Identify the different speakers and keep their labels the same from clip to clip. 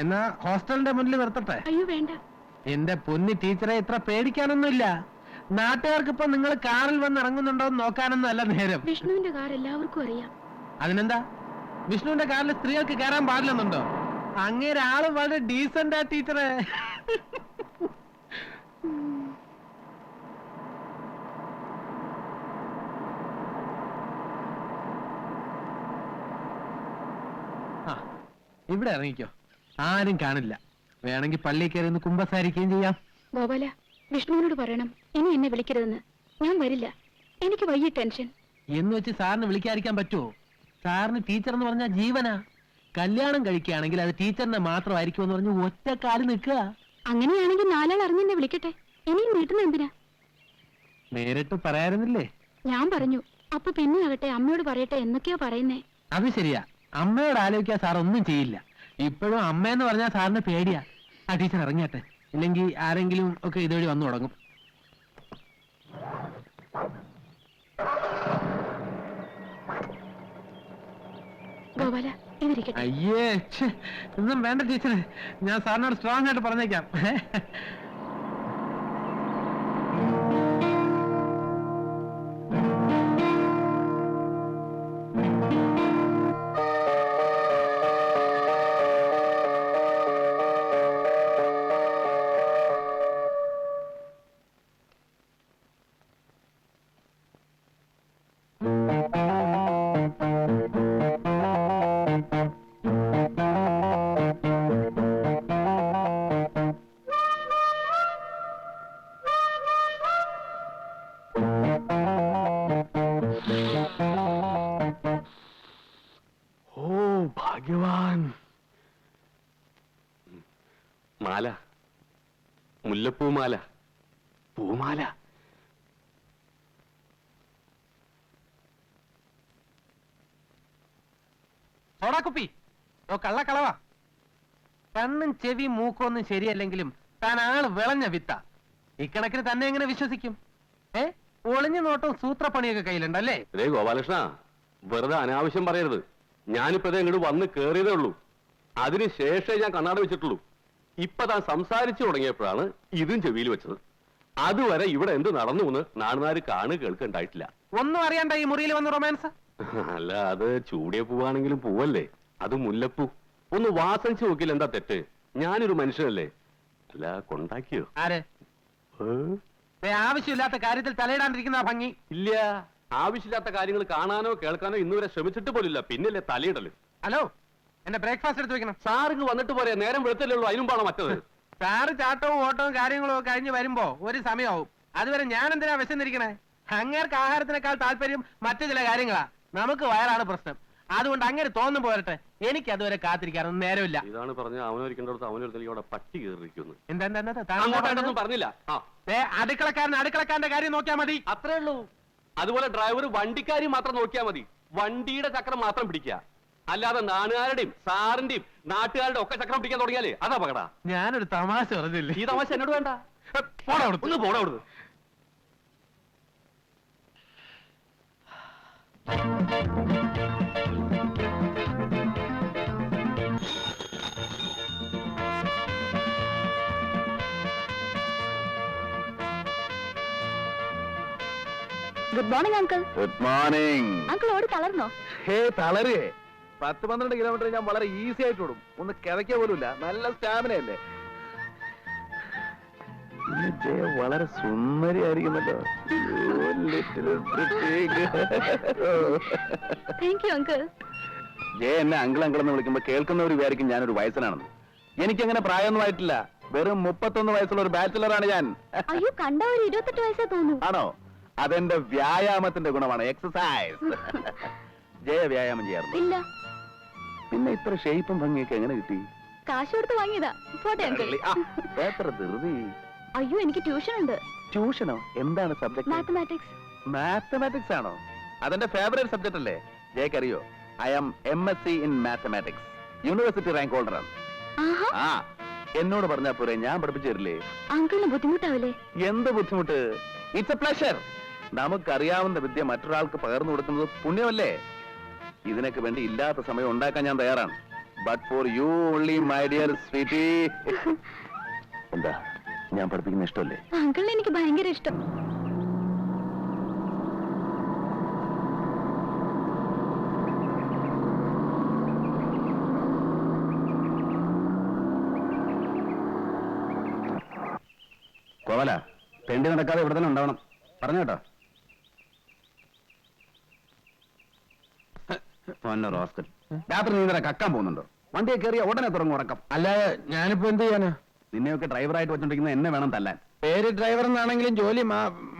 Speaker 1: എന്നാ ഹോസ്റ്റലിന്റെ മുന്നിൽ നിർത്തട്ടെ?
Speaker 2: അയ്യോ വേണ്ട.
Speaker 1: എന്റെ പൊന്നി ടീച്ചറെ, ഇത്ര പേടിക്കാനൊന്നുമില്ല. നാട്ടുകാർക്ക് ഇപ്പൊ നിങ്ങൾ കാറിൽ വന്ന് ഇറങ്ങുന്നുണ്ടോ എന്ന് നോക്കാനൊന്നും അല്ല നേരം.
Speaker 2: വിഷ്ണുവിന്റെ കാർ എല്ലാവർക്കും അറിയാം.
Speaker 1: അതിനെന്താ? വിഷ്ണുവിന്റെ കാറിൽ സ്ത്രീകൾക്ക് കയറാൻ പാടില്ലെന്നുണ്ടോ? അങ്ങേരെ ആള് വളരെ ഡീസന്റാ ടീച്ചറെ. ഇവിടെ ഇറങ്ങിക്കോ, ആരും കാണില്ല. വേണമെങ്കിൽ പള്ളിയിൽ കയറി ഒന്ന് കുമ്പസാരിക്കുകയും ചെയ്യാം.
Speaker 2: ഗോപാല, വിഷ്ണുവിനോട് പറയണം ഇനി എന്നെ വിളിക്കരുതെന്ന്. ഞാൻ വരില്ല, എനിക്ക് വയ്യ ടെൻഷൻ.
Speaker 1: എന്ന് വെച്ച് സാറിന് വിളിക്കാതിരിക്കാൻ പറ്റുമോ? സാറിന് ടീച്ചർ എന്ന് പറഞ്ഞാൽ ജീവനാ. കല്യാണം കഴിക്കുകയാണെങ്കിൽ അത് ടീച്ചറിനെ മാത്രമായിരിക്കും എന്ന് പറഞ്ഞ് ഒറ്റ കാലിൽ നിൽക്കുക.
Speaker 2: അങ്ങനെയാണെങ്കിൽ നാലാൾ അറിഞ്ഞെന്നെ വിളിക്കട്ടെ. ഇനിയും നീട്ടുന്ന എന്തിനാ?
Speaker 1: നേരിട്ട് പറയാറുന്നില്ലേ?
Speaker 2: ഞാൻ പറഞ്ഞു. അപ്പൊ പിന്നെ ആകട്ടെ അമ്മയോട് പറയട്ടെ എന്നൊക്കെയോ പറയുന്നേ.
Speaker 1: അത് ശരിയാ, അമ്മയോട് ആലോചിക്കാൻ സാർ ഒന്നും ചെയ്യില്ല. ഇപ്പോഴും അമ്മയെന്ന് പറഞ്ഞാൽ സാറിന് പേടിയാ. ആ ടീച്ചർ ഇറങ്ങിയാട്ടെ, ഇല്ലെങ്കിൽ ആരെങ്കിലും ഒക്കെ ഇതുവഴി വന്നു തുടങ്ങും.
Speaker 2: ഗോപാല, ഇതിരിക്കട്ടെ.
Speaker 1: അയ്യേ, ഒന്നും വേണ്ട ടീച്ചറെ, ഞാൻ സാറിനോട് സ്ട്രോങ് ആയിട്ട് പറഞ്ഞേക്കാം. ഭാഗ്യവാൻ.
Speaker 3: മാല, മുല്ലപ്പൂമാല, പൂമാല.
Speaker 1: സോടാക്കുപ്പി, ഓ കള്ളക്കളവാ. കണ്ണും ചെവി മൂക്കൊന്നും ശരിയല്ലെങ്കിലും താൻ ആള് വിളഞ്ഞ വിത്ത. ഇക്കണക്കിന് തന്നെ എങ്ങനെ വിശ്വസിക്കും? ഒളിഞ്ഞു നോട്ടവും സൂത്രപ്പണിയൊക്കെ കയ്യിലുണ്ടല്ലേ?
Speaker 3: അതേ ഗോപാലകൃഷ്ണ, വെറുതെ അനാവശ്യം പറയരുത്. ഞാനിപ്പോ ഇങ്ങോട്ട് വന്ന് കേറിയതേ ഉള്ളൂ. അതിനുശേഷമേ ഞാൻ കണ്ണാട വെച്ചിട്ടുള്ളൂ. ഇപ്പൊ താൻ സംസാരിച്ചു തുടങ്ങിയപ്പോഴാണ് ഇതും ചെവിയിൽ വെച്ചത്. അതുവരെ ഇവിടെ എന്ത് നടന്നു എന്ന് നാടുനാര് കേൾക്കുണ്ടായിട്ടില്ല.
Speaker 1: ഒന്നും അറിയണ്ട ഈ മുറിയിൽ വന്ന് റൊമാൻസ്.
Speaker 3: അല്ല, അത് ചൂടിയ പൂവാണെങ്കിലും പൂവല്ലേ, അത് മുല്ലപ്പൂ. ഒന്ന് വാസനിച്ച് നോക്കില്ല, എന്താ തെറ്റ്? ഞാനൊരു മനുഷ്യനല്ലേ. അല്ല, കൊണ്ടാക്കിയോ?
Speaker 1: ആരെ? ആവശ്യമില്ലാത്ത കാര്യത്തിൽ തലയിടാണ്ടിരിക്കുന്ന ഭംഗി
Speaker 3: ഇല്ല. ആവശ്യമില്ലാത്ത കാര്യങ്ങൾ കാണാനോ കേൾക്കാനോ ഇന്നുവരെ ശ്രമിച്ചിട്ട് പോലില്ല, പിന്നല്ലേ തലയിടല്.
Speaker 1: ഹലോ, എന്റെ ബ്രേക്ക്ഫാസ്റ്റ് എടുത്ത് വെക്കണം.
Speaker 3: സാറിങ് വന്നിട്ട് പോരെ, നേരം വെളുത്തല്ലേ ഉള്ളൂ, അതിനും പാടാ മറ്റത്.
Speaker 1: സാറ് ചാട്ടവും ഓട്ടവും കാര്യങ്ങളും ഒക്കെ കഴിഞ്ഞ് വരുമ്പോ ഒരു സമയമാവും. അതുവരെ ഞാൻ എന്തിനാ വിശന്നിരിക്കണേ? അങ്ങേർക്ക് ആഹാരത്തിനേക്കാൾ താല്പര്യം മറ്റു ചില കാര്യങ്ങളാ. നമുക്ക് വയറാണ് പ്രശ്നം. അതുകൊണ്ട് അങ്ങനെ തോന്നും പോരട്ടെ. എനിക്ക് അതുവരെ കാത്തിരിക്കാനൊന്നും നേരമില്ല.
Speaker 3: ഇതാണ് പറഞ്ഞ അവനൊരിക്കേണ്ടടുത്ത് അവനൊരു പട്ടി കയറിയിരിക്കുന്നു.
Speaker 1: എന്താ
Speaker 3: പറഞ്ഞില്ല.
Speaker 1: അടുക്കളക്കാരന്റെ കാര്യം നോക്കിയാൽ മതി,
Speaker 3: അത്രേ ഉള്ളൂ. അതുപോലെ ഡ്രൈവർ വണ്ടിക്കാരി മാത്രം നോക്കിയാൽ മതി. വണ്ടിയുടെ ചക്രം മാത്രം പിടിക്കുക, അല്ലാതെ നാട്ടുകാരുടെയും സാറിന്റെയും നാട്ടുകാരുടെ ഒക്കെ ചക്രം പിടിക്കാൻ തുടങ്ങിയാലേ അതാ പകട.
Speaker 1: ഞാനൊരു തമാശ പറഞ്ഞില്ലേ?
Speaker 3: ഈ തമാശ എന്നോട് വേണ്ട. ഒന്ന് പോടാ അവിടുന്ന്.
Speaker 2: Good morning uncle.
Speaker 4: Good morning.
Speaker 2: Uncle ഓടി തളർന്നോ?
Speaker 4: ഹേ, തളരേ. 10-12 കിലോമീറ്റർ ഞാൻ വളരെ ഈസി ആയിട്ട് ഓടും. ഒന്ന് കിതയ്ക്ക പോലുമില്ല. നല്ല സ്റ്റാമിന അല്ലേ. ജയ വളരെ സുന്ദരിയായിരിക്കുന്നല്ലോ.
Speaker 2: Thank you uncle.
Speaker 4: ജയ എന്നെ അങ്കിൾ എന്ന് വിളിക്കുമ്പോ കേൾക്കുന്നവർ വിചാരിക്കും ഞാനൊരു വയസ്സനാണെന്ന്. എനിക്കങ്ങനെ പ്രായമൊന്നും ആയിട്ടില്ല. വെറും 31 വയസ്സുള്ള ഒരു ബാച്ചിലറാണ് ഞാൻ.
Speaker 2: അയ്യോ, കണ്ട ഒരു 28 വയസ്സേ തോന്നുന്നു.
Speaker 4: ആണോ? അതെന്റെ വ്യായാമത്തിന്റെ ഗുണമാണ്, എക്സസൈസ്. ജയ വ്യായാമം ചെയ്യാറുണ്ട്?
Speaker 2: ഇല്ല.
Speaker 4: പിന്നെ ഇത്ര ഷേപ്പും ഭംഗിയൊക്കെ എങ്ങനെ കിട്ടി?
Speaker 2: കാശ് കൊടുത്ത് വാങ്ങിയതാ. പോട്ടെ അങ്കിൾ.
Speaker 4: എത്ര ധൃതി.
Speaker 2: അയ്യോ, എനിക്ക് ട്യൂഷൻ ഉണ്ട്.
Speaker 4: ട്യൂഷനോ? എന്താണ് സബ്ജക്ട്?
Speaker 2: മാത്തമാറ്റിക്സ്.
Speaker 4: മാത്തമാറ്റിക്സ് ആണോ? അതെന്റെ ഫേവറേറ്റ് സബ്ജക്ട് അല്ലേ? ജയക്കറിയോ, I am MSc in mathematics. University rank ഹോൾഡറാണ്. ആ, എന്നോട് പറഞ്ഞാ പോരെ, ഞാൻ പഠിപ്പിച്ചു തരില്ലേ?
Speaker 2: അങ്കിളിന് ബുദ്ധിമുട്ടാവില്ലേ?
Speaker 4: എന്ത് ബുദ്ധിമുട്ട്? It's A pleasure. നമുക്കറിയാവുന്ന വിദ്യ മറ്റൊരാൾക്ക് പകർന്നു കൊടുക്കുന്നത് പുണ്യമല്ലേ? ഇതിനൊക്കെ വേണ്ടി ഇല്ലാത്ത സമയം ഉണ്ടാക്കാൻ ഞാൻ തയ്യാറാണ്. But for you only my dear sweetie. എന്താ ഞാൻ പഠിപ്പിക്കുന്ന ഇഷ്ടമല്ലേ?
Speaker 2: അങ്കിളിനെ എനിക്ക് ഭയങ്കര ഇഷ്ടം.
Speaker 4: കോവല, തെണ്ടി നടക്കാതെ ഇവിടെ തന്നെ ഉണ്ടാവണം. പറഞ്ഞു കേട്ടോ. റോസ്കൽ, രാത്രി നീ ഇന്നലെ കക്കാൻ പോകുന്നുണ്ടോ? വണ്ടിയെ കയറിയ ഉടനെ തുടങ്ങും ഉറക്കം.
Speaker 1: അല്ലാതെ ഞാനിപ്പോ എന്ത് ചെയ്യാനാ?
Speaker 4: നിന്നെയൊക്കെ ഡ്രൈവറായിട്ട് വെച്ചോണ്ടിരിക്കുന്ന എന്നെ വേണം തല്ലാൻ.
Speaker 1: പേര് ഡ്രൈവർ എന്നാണെങ്കിലും ജോലി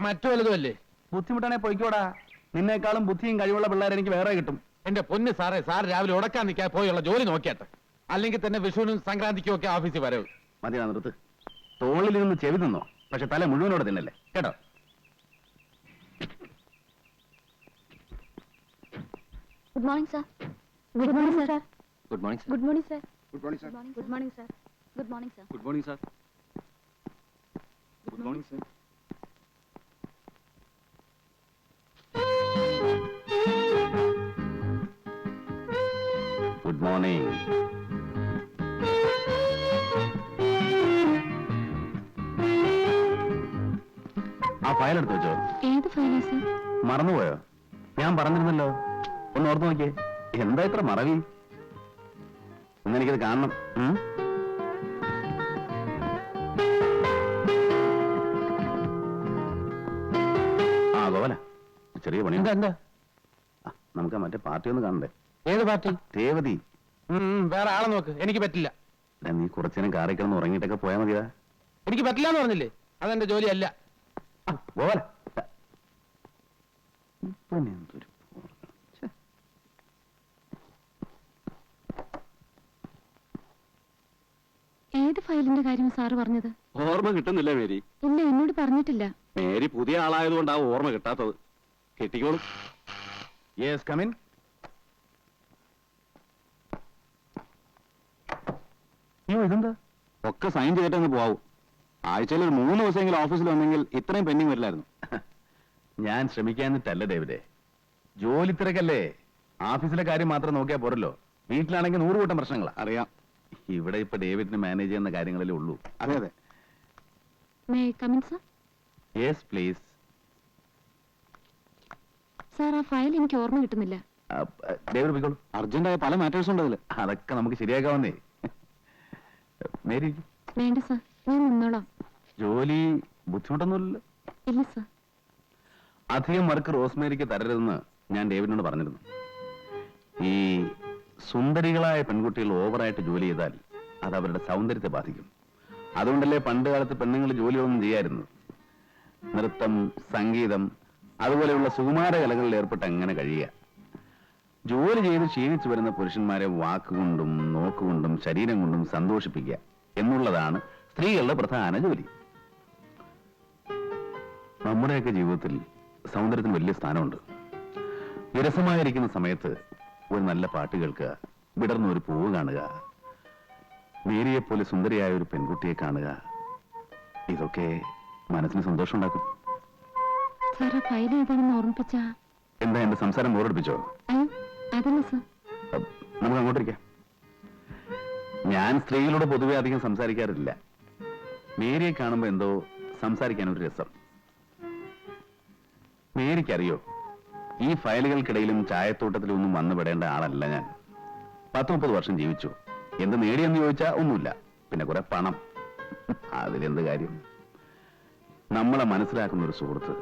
Speaker 1: മറ്റു വല്ലതും അല്ലേ?
Speaker 4: ബുദ്ധിമുട്ടാണെ പൊയ്ക്കോടാ. നിന്നേക്കാളും ബുദ്ധിയും കഴിവുള്ള പിള്ളേരെ എനിക്ക് വേറെ കിട്ടും.
Speaker 1: എന്റെ പൊന്ന് സാറേ, സാർ രാവിലെ ഉടക്കാൻ നിൽക്കാൻ പോയുള്ള ജോലി നോക്കിയാട്ടെ. അല്ലെങ്കിൽ തന്നെ വിഷുവിനും സംക്രാന്തിക്കും ഒക്കെ ഓഫീസിൽ വരവ്.
Speaker 4: മതിയാ, നിർത്ത്. തോളിൽ നിന്ന് ചെവി തിന്നോ, പക്ഷെ തല മുഴുവനോടെ തിന്നല്ലേ കേട്ടോ.
Speaker 2: Good morning sir. Good morning sir.
Speaker 3: Good morning
Speaker 2: good morning sir.
Speaker 5: Good morning sir.
Speaker 2: Good morning sir. Good morning sir.
Speaker 3: Good morning sir.
Speaker 5: Good morning sir.
Speaker 4: Good morning. ആ ഫയൽ എടുത്ത് വെച്ചോ.
Speaker 2: ഏത് ഫയലാ സർ?
Speaker 4: മറന്നുപോയോ? ഞാൻ പറഞ്ഞിരുന്നല്ലോ, ഒന്ന് ഓർത്ത് നോക്കിയേ. എന്താ ഇത്ര മറവി? ഇന്നെനിക്കത് കാണണം. ആ ഗോവല, ചെറിയ പണി.
Speaker 1: എന്താ?
Speaker 4: നമുക്ക് മറ്റേ പാർട്ടി ഒന്ന് കാണണ്ടേ?
Speaker 1: ഏത് പാർട്ടി?
Speaker 4: രേവതി.
Speaker 1: വേറെ ആളെ നോക്ക്, എനിക്ക് പറ്റില്ല.
Speaker 4: നീ കുറച്ചേരം കാറിൽ കിടന്ന് ഉറങ്ങിയിട്ടൊക്കെ പോയാൽ മതിയാ.
Speaker 1: എനിക്ക് പറ്റില്ല എന്ന് പറഞ്ഞില്ലേ? അതെന്റെ ജോലിയല്ല.
Speaker 4: ഗോവല, ഇപ്പൊ ഞാൻ എന്തൊരു
Speaker 2: ഏത് ഫയലിന്റെ കാര്യം സാറ് പറഞ്ഞത്?
Speaker 3: ഓർമ്മ കിട്ടുന്നില്ല മേരി.
Speaker 2: ഇല്ല, എന്നോട് പറഞ്ഞിട്ടില്ല.
Speaker 3: മേരി പുതിയ ആളായതുകൊണ്ടാവും ഓർമ്മ കിട്ടാത്തത്. കിട്ടിക്കോളും.
Speaker 4: Yes, come in. അയ്യോ, ഇതെന്താ?
Speaker 3: ഒക്കെ സൈൻ ചെയ്തിട്ടങ്ങ് പോവും. ആഴ്ചയിൽ ഒരു 3 ദിവസമെങ്കിലും ഓഫീസിൽ വന്നെങ്കിൽ ഇത്രയും പെൻഡിങ് വരില്ലായിരുന്നു.
Speaker 4: ഞാൻ ശ്രമിക്കാന്നിട്ടല്ല ഡേവിഡേ, ജോലി തിരക്കല്ലേ. ഓഫീസിലെ കാര്യം മാത്രം നോക്കിയാൽ പോരല്ലോ. വീട്ടിലാണെങ്കിൽ 100 കൂട്ടം പ്രശ്നങ്ങളാ.
Speaker 3: അറിയാം.
Speaker 4: ഇവിടെ ഇപ്പൊ ഡേവിഡിന് മാനേജ് ചെയ്യുന്ന കാര്യങ്ങളല്ലേ ഉള്ളൂ.
Speaker 3: അതെ അതെ.
Speaker 2: May come in sir?
Speaker 4: Yes please.
Speaker 2: Sir, ആ ഫയൽ എനിക്ക് ഓർമ്മ കിട്ടുന്നില്ല.
Speaker 4: ഡേവിഡ് പോയിക്കോളൂ.
Speaker 3: അർജന്റായ പല മാറ്റേഴ്സ് ഉണ്ട് അതിൽ.
Speaker 4: അതൊക്കെ നമുക്ക് ശരിയാക്കാവുന്നേ. മേരി,
Speaker 2: വേണ്ട സാർ, ഞാൻ നിന്നോളാം.
Speaker 4: ജോലി ബുദ്ധിമുട്ടൊന്നുമില്ലല്ലോ?
Speaker 2: ഇല്ല സാർ.
Speaker 4: അധികം വർക്ക് റോസ്മേരിക്ക് തരരുതെന്ന് ഞാൻ ഡേവിഡിനോട് പറഞ്ഞിരുന്നു. ഈ സുന്ദരികളായ പെൺകുട്ടികൾ ഓവറായിട്ട് ജോലി ചെയ്താൽ അത് അവരുടെ സൗന്ദര്യത്തെ ബാധിക്കും. അതുകൊണ്ടല്ലേ പണ്ട് കാലത്ത് പെണ്ണുങ്ങൾ ജോലിയൊന്നും ചെയ്യായിരുന്നു. നൃത്തം, സംഗീതം, അതുപോലെയുള്ള സുകുമാര കലകളിൽ ഏർപ്പെട്ട് അങ്ങനെ കഴിയുക. ജോലി ചെയ്ത് ക്ഷീണിച്ചു വരുന്ന പുരുഷന്മാരെ വാക്കുകൊണ്ടും നോക്കുകൊണ്ടും ശരീരം കൊണ്ടും സന്തോഷിപ്പിക്കുക എന്നുള്ളതാണ് സ്ത്രീകളുടെ പ്രധാന ജോലി. നമ്മുടെയൊക്കെ ജീവിതത്തിൽ സൗന്ദര്യത്തിന് വലിയ സ്ഥാനമുണ്ട്. വിരസമായിരിക്കുന്ന സമയത്ത് ഒരു നല്ല പാട്ട് കേൾക്കുക, വിടർന്ന ഒരു പൂവ് കാണുക, മേരിയെപ്പോലെ സുന്ദരിയായ ഒരു പെൺകുട്ടിയെ കാണുക, ഇതൊക്കെ മനസ്സിന് സന്തോഷം ഉണ്ടാക്കും.
Speaker 2: സാർ, ആ ഫയൽ ഏതാണെന്ന് ഓർമ്മിപ്പിച്ചാ?
Speaker 4: എന്താ എന്റെ സംസാരം ബോറടിപ്പിച്ചോ?
Speaker 2: അയ്യോ, അതല്ല സാർ.
Speaker 4: നമുക്ക് അങ്ങോട്ടിരിക്കാം. ഞാൻ സ്ത്രീകളോട് പൊതുവെ അധികം സംസാരിക്കാറില്ല. മേരിയെ കാണുമ്പോ എന്തോ സംസാരിക്കാനൊരു രസം. മേരിക്കറിയോ, ഈ ഫയലുകൾക്കിടയിലും ചായത്തോട്ടത്തിലും ഒന്നും വന്നുപെടേണ്ട ആളല്ല ഞാൻ. 10-30 വർഷം ജീവിച്ചു. എന്ത് നേടിയെന്ന് ചോദിച്ചാ ഒന്നുമില്ല. പിന്നെ കുറെ പണം, അതിലെന്ത് കാര്യം? നമ്മളെ മനസ്സിലാക്കുന്ന ഒരു സുഹൃത്ത്,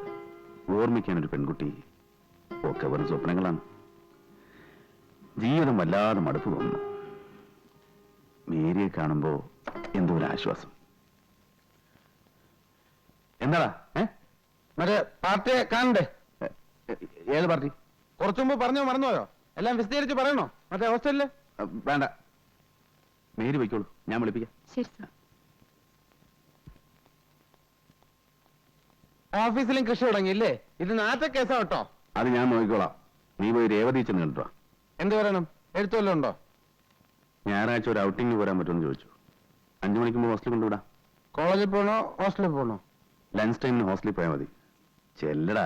Speaker 4: ഓർമ്മിക്കാൻ ഒരു പെൺകുട്ടി, ഒക്കെ വെറും സ്വപ്നങ്ങളാണ്. ജീവിതം വല്ലാതെ മടുപ്പ് തോന്നുന്നു. മേരിയെ കാണുമ്പോ എന്തോ ഒരു ആശ്വാസം. എന്താടാ?
Speaker 1: മറ്റേ പാർട്ടിയെ കാണണ്ടേ?
Speaker 4: ഏത് പാർട്ടി?
Speaker 1: കുറച്ചു മുമ്പ് പറഞ്ഞോ, മറന്നുപോയോ? എല്ലാം വിശദീകരിച്ച് പറയണോ? മറ്റേ ഹോസ്റ്റലില്?
Speaker 4: വേണ്ട, മേരി വയ്ക്കോളൂ, ഞാൻ വിളിപ്പിക്കാം.
Speaker 2: ശരി സാർ.
Speaker 1: ഓഫീസിലും കൃഷി തുടങ്ങിയില്ലേ? ഇത് നാറ്റ കേസാ കേട്ടോ.
Speaker 4: അത് ഞാൻ നോക്കിക്കോളാം. നീ പോയി രേവതി ചെന്ന് കണ്ടോ.
Speaker 1: എന്ത് പറയണം? എഴുത്തുവല്ലോ ഉണ്ടോ?
Speaker 4: ഞായറാഴ്ച ഒരു ഔട്ടിങ്ങിന് പോരാൻ പറ്റുമെന്ന് ചോദിച്ചു. 5 മണിക്ക് മുമ്പ് ഹോസ്റ്റലിൽ കൊണ്ടുവിടാം.
Speaker 1: കോളേജിൽ പോകണോ ഹോസ്റ്റലിൽ പോകണോ?
Speaker 4: ലഞ്ച് ടൈമിന് ഹോസ്റ്റലിൽ പോയാൽ മതി. ചെല്ലടാ.